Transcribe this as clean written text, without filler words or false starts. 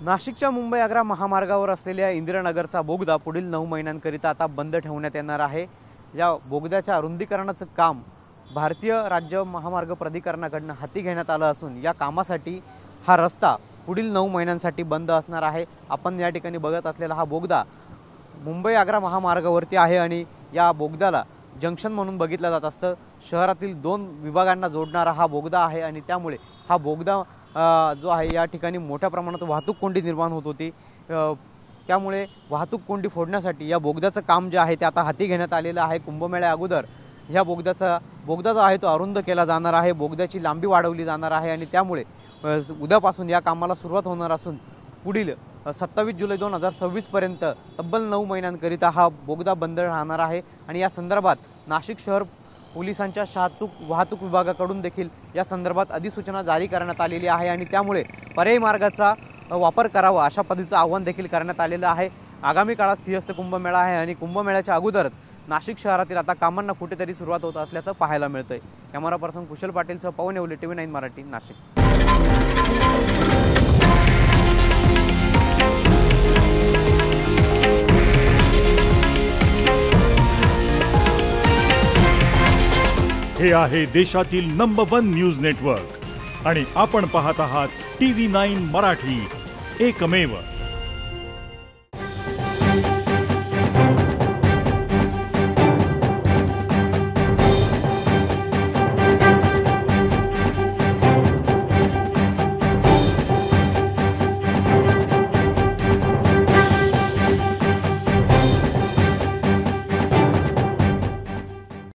नाशिकच्या मुंबई आग्रा महामार्गावर असलेल्या इंदिरानगरचा बोगदा पुढील 9 महिन्यांकरिता आता बंद ठेवण्यात येणार आहे। या बोगद्याच्या रुंदीकरणाचं काम भारतीय राज्य महामार्ग प्राधिकरणाकडून हाती घेण्यात आलं असून या कामासाठी हा रस्ता पुढील 9 महिन्यांसाठी बंद असणार आहे। आपण या ठिकाणी बघत असलेला हा बोगदा मुंबई आग्रा महामार्गावरती आहे आणि या बोगद्याला जंक्शन म्हणून बघितलं जात असतं। शहरातील 2 विभागांना जोडणारा हा बोगदा आहे आणि त्यामुळे हा बोगदा जो आहे या ठिकाणी मोठ्या प्रमाणात वाहतूक कोंडी निर्माण होत होती। त्यामुळे वाहतूक कोंडी फोडण्यासाठी या बोगद्याचं काम जे आहे ते आता हाती घेण्यात आलेलं आहे। कुंभमेळ्या अगोदर ह्या बोगदा जो आहे तो अरुंद केला जाणार आहे, बोगद्याची लांबी वाढवली जाणार आहे आणि त्यामुळे उद्यापासून या कामाला सुरुवात होणार असून पुढील 27 जुलै 2026 पर्यंत तब्बल 9 महिन्यांकरिता हा बोगदा बंद राहणार आहे। आणि या संदर्भात नाशिक शहर पोलिसांच्या वाहतूक विभागाकडून देखील या संदर्भात अधिसूचना जारी करण्यात आलेली आहे आणि त्यामुळे पर्यायी मार्गाचा वापर करावा अशा पद्धतीचं आवाहन देखील करण्यात आलेलं आहे। आगामी काळात सिंहस्थ कुंभमेळा आहे आणि कुंभमेळ्याच्या अगोदरच नाशिक शहरातील आता कामांना कुठेतरी सुरुवात होत असल्याचं पाहायला मिळतंय। कॅमेरा पर्सन कुशल पाटीलसह पवन येवले, TV9 मराठी, नाशिक। हे आहे देशातील नंबर 1 न्यूज नेटवर्क आणि आपण पाहत आहात TV9 मराठी, एकमेव।